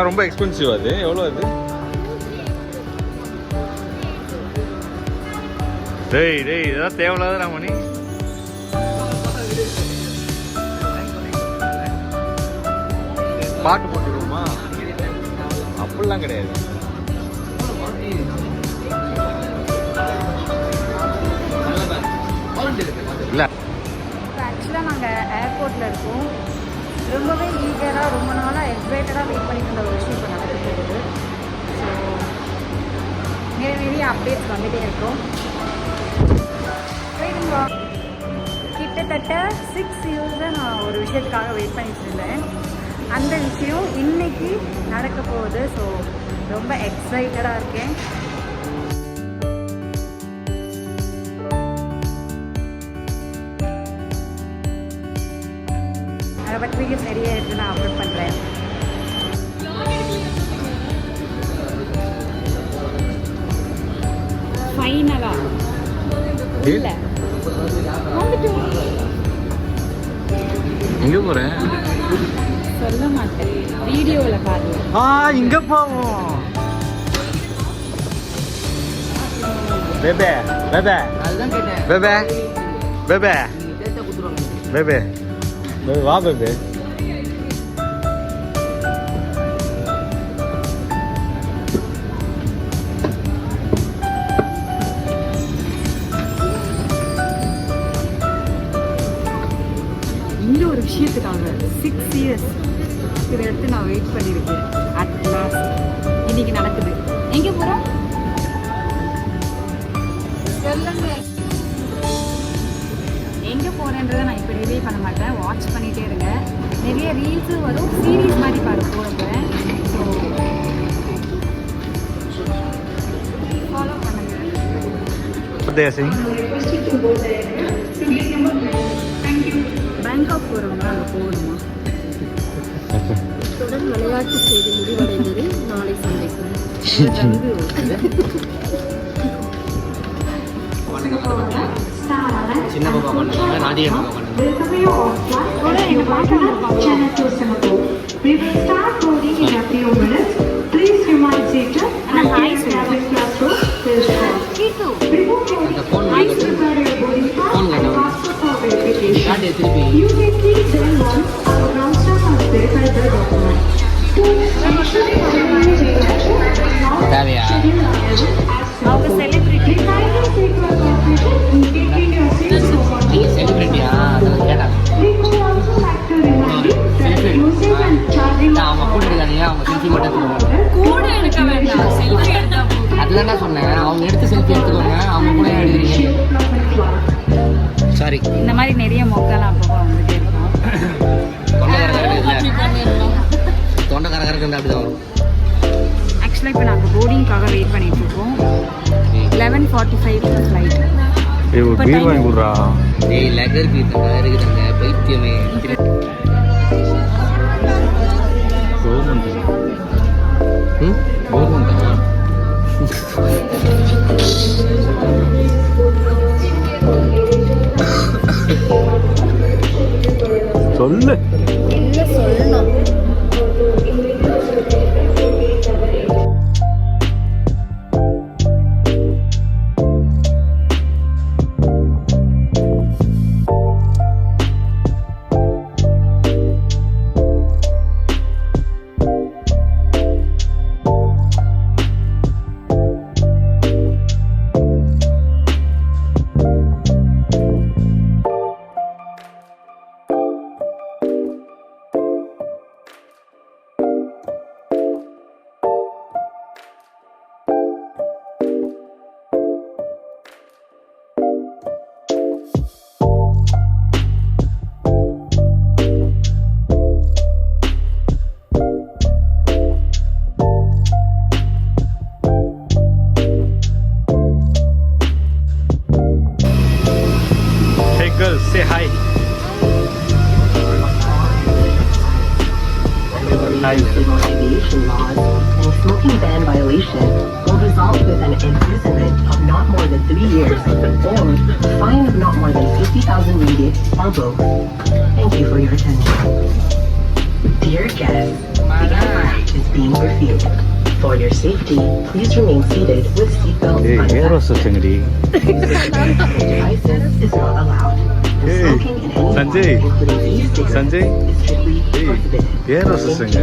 ரொம்ப எக்ஸ்பென்சிவ் அது. எவ்வளோ அது? டேய் இதெல்லாம் தேவையில்லாத மணி. பாட்டு போட்டுருவோமா? அப்படிலாம் கிடையாது. இல்லை ஆக்சுவலாக நாங்கள் ஏர்போர்ட்டில் இருக்கோம். ரொம்பவே ஈகராக ரொம்ப நாளாக எக்ஸைட்டடாக வெயிட் பண்ணிட்டு இருந்த ஒரு விஷயம் இப்போ நடக்க போகுது. ஸோ நிறைய அப்டேட்ஸ் வந்துகிட்டே இருக்கும். கிட்டத்தட்ட 6 இயர்ஸாக நான் ஒரு விஷயத்துக்காக வெயிட் பண்ணிட்டு இருந்தேன். அந்த விஷயம் இன்னைக்கு நடக்க போகுது. ஸோ ரொம்ப எக்ஸைட்டடாக இருக்கேன். அதை பற்றி வீடியோஸ் நிறைய எடுத்து நான் அப்லோட் பண்ணுறேன். ஃபைனலாக இல்லை எங்கே போகிறேன் சொல்ல மாட்டேன். வீடியோவில் பாருங்க. இங்கே போவோம். Baby baby baby baby baby வா பேபே. இந்த ஒரு விஷயத்துக்காக 6 இயர்ஸ் இதை எடுத்து நான் வெயிட் பண்ணியிருக்கேன். அட் லாஸ்ட் இன்னைக்கு நடக்குது. எங்கே போகிறோம் சொல்லுங்க. எங்கே போகிறேன்றதை நான் இப்போ ரிவ்யூ பண்ண மாட்டேன். வாட்ச் பண்ணிகிட்டே இருங்க. நிறைய ரீல்ஸும் வரும். சீரீஸ் மாதிரி போட போகிறேன். ஸோ ஃபாலோ பண்ணுங்கள். பேங்காக் போகிறவங்க அங்கே போகணுமா? தொடர் விளையாட்டு செய்தி முடிவடைந்தது. நாளை சந்திக்கும். சின்ன பாப்பா பண்ணுவாங்க, நாதியா பாப்பா பண்ணுவாங்க. தேவையா அவங்க செலிபிரிட்டி. செலிபிரிட்டியா கேட்டாங்க. அவங்க கூட இருக்காங்க. அவங்க செல்ஃபி மட்டும் கூட எடுக்க வேண்டாம். செல்ஃபி எடுத்தா அதுதான் நான் சொன்னேன். அவங்க எடுத்து செல்ஃபி எடுத்துக்கோங்க. அவங்க கூட எடுக்கிறீங்க. சாரி. இந்த மாதிரி நிறைய மொக்கெல்லாம் அப்பப்போ வந்துட்டே இருக்கும். தொண்டை கரகரக்கு அப்படிதான் வரும். ஆக்சுவலாக இப்போ நாங்கள் போர்டிங்காக வெயிட் பண்ணிட்டு இருக்கோம். 11:45 ஃப்ளைட். பீர் வாங்கி கொடுறா. டேய் லெகர் பீர் இருக்குதுங்க பைத்தியமே. சொல்லு. இல்லை சொல்லணும். Say hi. Aviation laws and smoking ban violation will result with an imprisonment of not more than 3 years or fine of not more than 50,000 ringgit or both. Thank you for your attention. Dear guests, the aircraft is being your field. For your safety, please remain seated with seatbelt ஏய் ஏர் unfastened. Hostess எங்கடி Devices is not allowed. Hey, Smoking in any Sanjay. form, including e-cigarettes, Sanjay. is strictly ஏய் prohibited. ஏர் hostess எங்க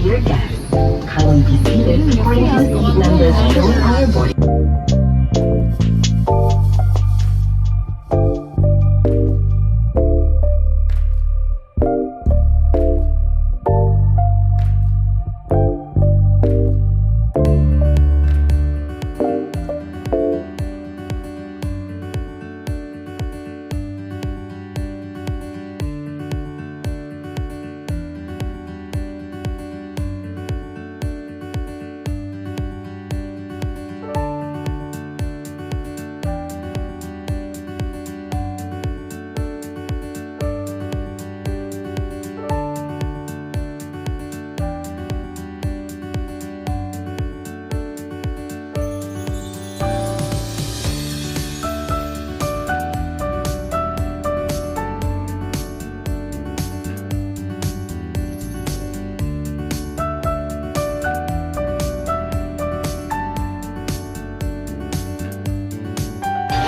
Dear guests, kindly be seated for any seat numbers shown on your board.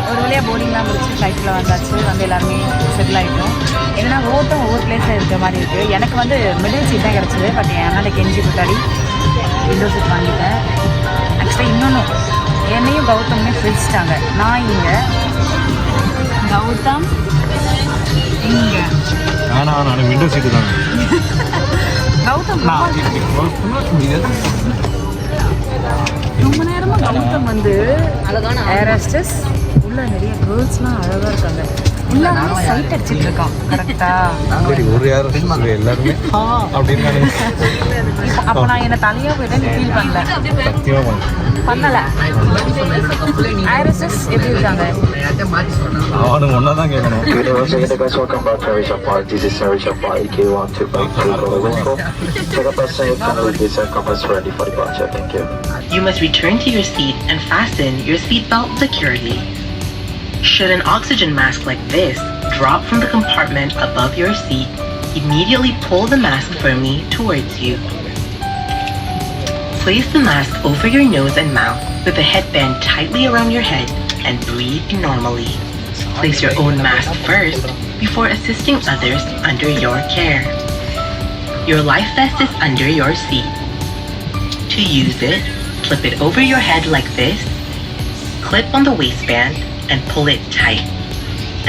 ஒரு வழியாக போர்டிங்லாம் முடிச்சு ஃப்ளைட்டில் வந்தாச்சு. வந்து எல்லாருமே செட்டில் ஆகிட்டோம். என்னன்னா ஒவ்வொருத்தரும் ஒவ்வொரு பிளேஸில் இருக்கிற மாதிரி இருக்குது. எனக்கு வந்து மிடில் சீட் தான் கிடச்சிது. பட் என் அண்ணாண்ட கெஞ்சி குத்தாடி விண்டோ சீட் வாங்கிட்டேன். ஆக்சுவலாக இன்னொன்று என்னையும் கௌதம்னே பிரிச்சுட்டாங்க. நான் இங்கே, கௌதம் இங்கே. ஆனால் நான் விண்டோ சீட்டு தான் கௌதம் ரொம்ப நேரமாக கௌதம் வந்து அழகான ஏர் ஹோஸ்டஸ் உள்ள நிறைய கேர்ள்ஸ்லாம் அழகாக இருக்காங்க. எல்லாருமே சைட் அடிச்சுட்டு இருக்கான். கரெக்டா? ஒரு யாரும் எல்லாருமே அப்படின்னு அப்போ நான் என்ன தனியாக போயிட்டேன். ஃபீல் பண்ணல. சத்தியமாக பண்ணல. ஏர் ஹோஸ்டஸ் எப்படி இருக்காங்க? அவனும் ஒன்றா தான் கேட்கணும். Guys, welcome back to Arisha Park. This is Arisha Park, EK125 Golden Info. Check up our safe and leave this compass ready for departure. Thank you. You must return to your seat and fasten your seatbelt securely. Should an oxygen mask like this drop from the compartment above your seat, immediately pull the mask firmly towards you. Place the mask over your nose and mouth with the headband tightly around your head and breathe normally. Place your own mask first before assisting others under your care. Your life vest is under your seat. To use it, flip it over your head like this, clip on the waistband, and pull it tight.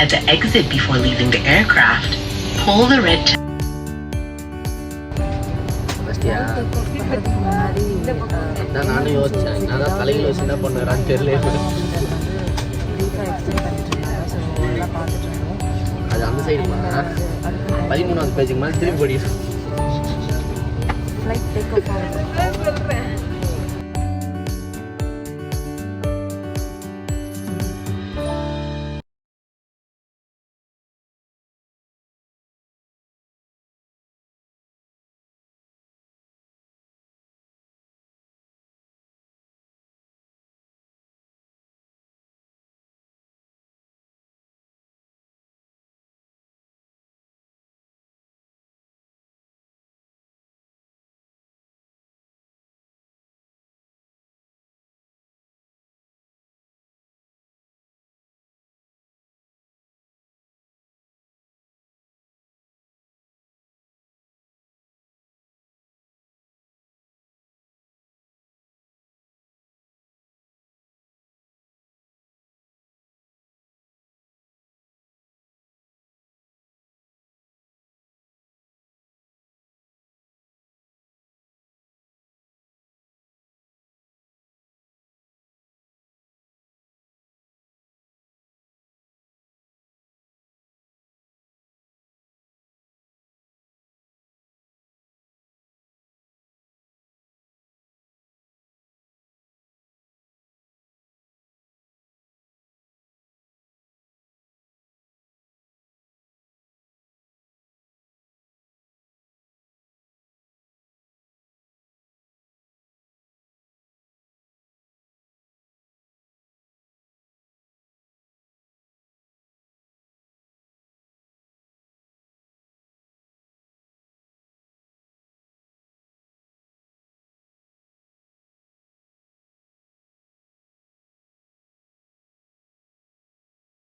At the exit before leaving the aircraft, pull the red அதான் நானும் யோசிச்சேன். நான் தான் தலையில் வச்சு என்ன பண்ணுறான்னு தெரியல. அது அந்த சைடு 13வது பேஜுக்கு மேலே திருப்பி படிக்கணும். ஃப்ளைட் டேக் ஆஃப் ஆகுது.